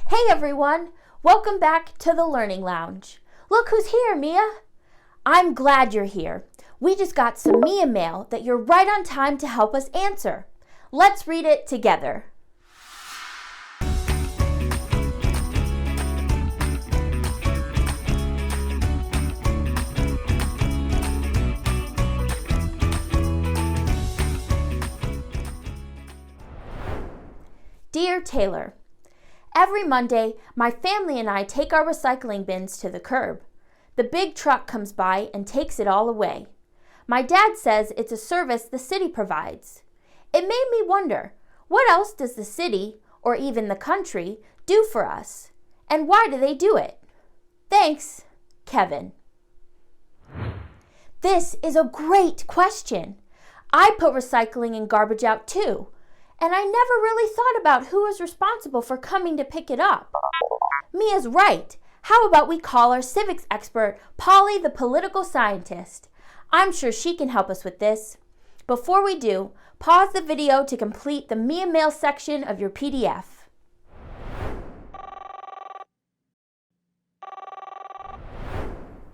Hey everyone! Welcome back to the Learning Lounge. Look who's here, Mia! I'm glad you're here. We just got some Mia mail that you're right on time to help us answer. Let's read it together. Dear Taylor, every Monday, my family and I take our recycling bins to the curb. The big truck comes by and takes it all away. My dad says it's a service the city provides. It made me wonder, what else does the city, or even the country, do for us? And why do they do it? Thanks, Kevin. This is a great question. I put recycling and garbage out too. And I never really thought about who is responsible for coming to pick it up. Mia's right. How about we call our civics expert, Polly the political scientist? I'm sure she can help us with this. Before we do, pause the video to complete the Mia Mail section of your PDF.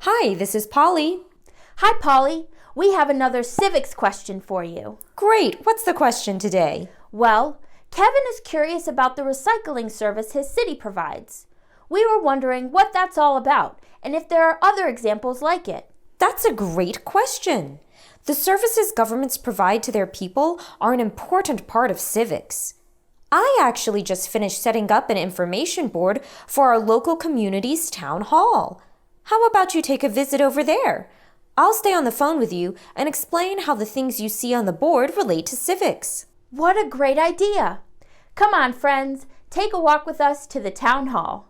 Hi, this is Polly. Hi, Polly. We have another civics question for you. Great. What's the question today? Well, Kevin is curious about the recycling service his city provides. We were wondering what that's all about and if there are other examples like it. That's a great question. The services governments provide to their people are an important part of civics. I actually just finished setting up an information board for our local community's town hall. How about you take a visit over there? I'll stay on the phone with you and explain how the things you see on the board relate to civics. What a great idea! Come on, friends, take a walk with us to the town hall.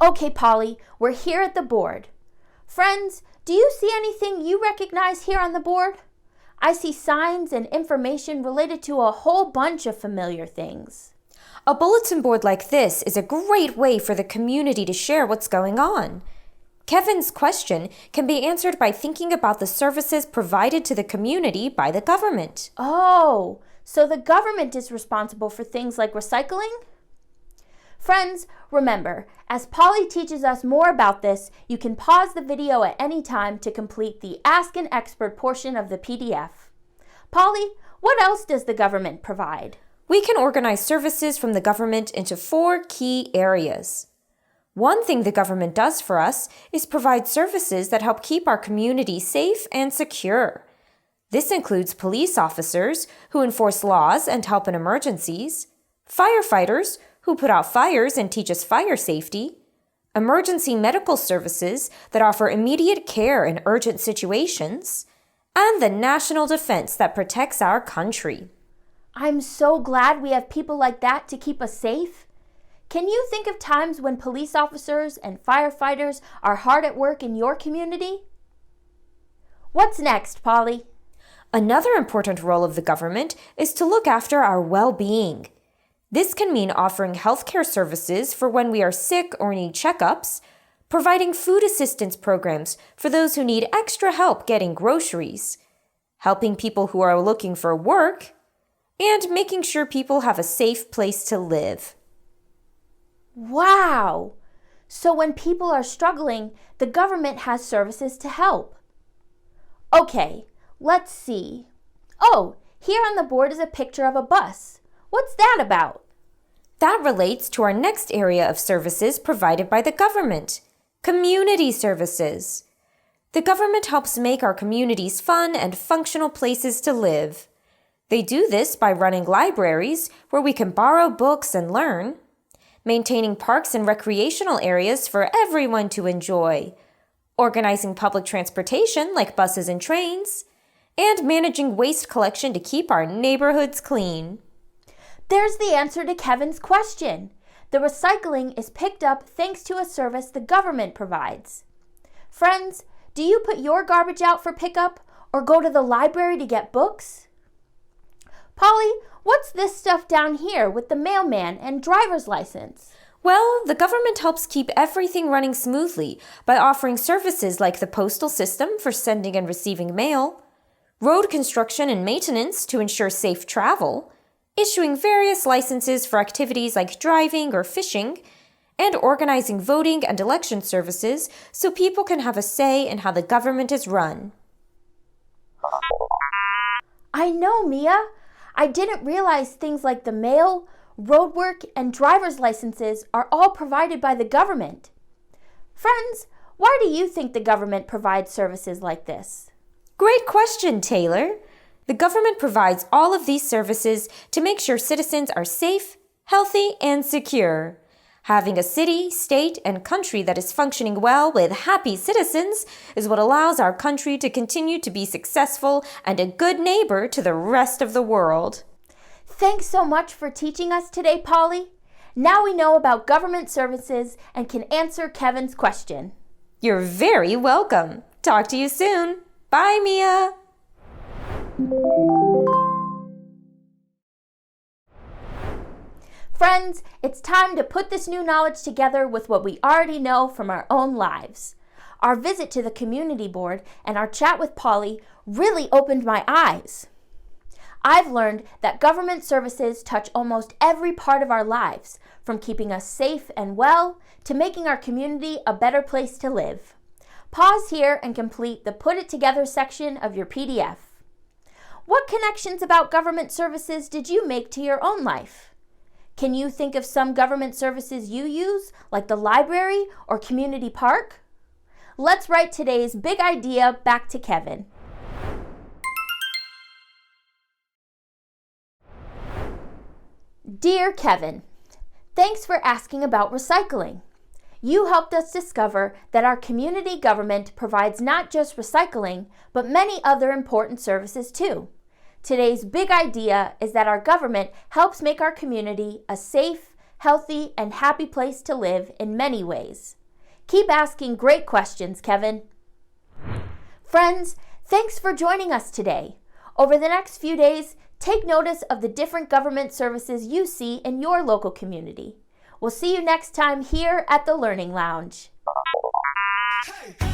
Okay, Polly, we're here at the board. Friends, do you see anything you recognize here on the board? I see signs and information related to a whole bunch of familiar things. A bulletin board like this is a great way for the community to share what's going on. Kevin's question can be answered by thinking about the services provided to the community by the government. Oh, so the government is responsible for things like recycling? Friends, remember, as Polly teaches us more about this, you can pause the video at any time to complete the Ask an Expert portion of the PDF. Polly, what else does the government provide? We can organize services from the government into 4 key areas. One thing the government does for us is provide services that help keep our community safe and secure. This includes police officers who enforce laws and help in emergencies, firefighters who put out fires and teach us fire safety, emergency medical services that offer immediate care in urgent situations, and the national defense that protects our country. I'm so glad we have people like that to keep us safe. Can you think of times when police officers and firefighters are hard at work in your community? What's next, Polly? Another important role of the government is to look after our well-being. This can mean offering healthcare services for when we are sick or need checkups, providing food assistance programs for those who need extra help getting groceries, helping people who are looking for work, and making sure people have a safe place to live. Wow! So when people are struggling, the government has services to help. Okay, let's see. Oh, here on the board is a picture of a bus. What's that about? That relates to our next area of services provided by the government, community services. The government helps make our communities fun and functional places to live. They do this by running libraries where we can borrow books and learn, maintaining parks and recreational areas for everyone to enjoy, organizing public transportation like buses and trains, and managing waste collection to keep our neighborhoods clean. There's the answer to Kevin's question. The recycling is picked up thanks to a service the government provides. Friends, do you put your garbage out for pickup or go to the library to get books? Polly, what's this stuff down here with the mailman and driver's license? Well, the government helps keep everything running smoothly by offering services like the postal system for sending and receiving mail, road construction and maintenance to ensure safe travel, issuing various licenses for activities like driving or fishing, and organizing voting and election services so people can have a say in how the government is run. I know, Mia. I didn't realize things like the mail, road work, and driver's licenses are all provided by the government. Friends, why do you think the government provides services like this? Great question, Taylor. The government provides all of these services to make sure citizens are safe, healthy, and secure. Having a city, state, and country that is functioning well with happy citizens is what allows our country to continue to be successful and a good neighbor to the rest of the world. Thanks so much for teaching us today, Polly. Now we know about government services and can answer Kevin's question. You're very welcome. Talk to you soon. Bye, Mia. Friends, it's time to put this new knowledge together with what we already know from our own lives. Our visit to the community board and our chat with Polly really opened my eyes. I've learned that government services touch almost every part of our lives, from keeping us safe and well to making our community a better place to live. Pause here and complete the Put It Together section of your PDF. What connections about government services did you make to your own life? Can you think of some government services you use, like the library or community park? Let's write today's big idea back to Kevin. Dear Kevin, thanks for asking about recycling. You helped us discover that our community government provides not just recycling, but many other important services too. Today's big idea is that our government helps make our community a safe, healthy, and happy place to live in many ways. Keep asking great questions, Kevin. Friends, thanks for joining us today. Over the next few days, take notice of the different government services you see in your local community. We'll see you next time here at the Learning Lounge. Hey.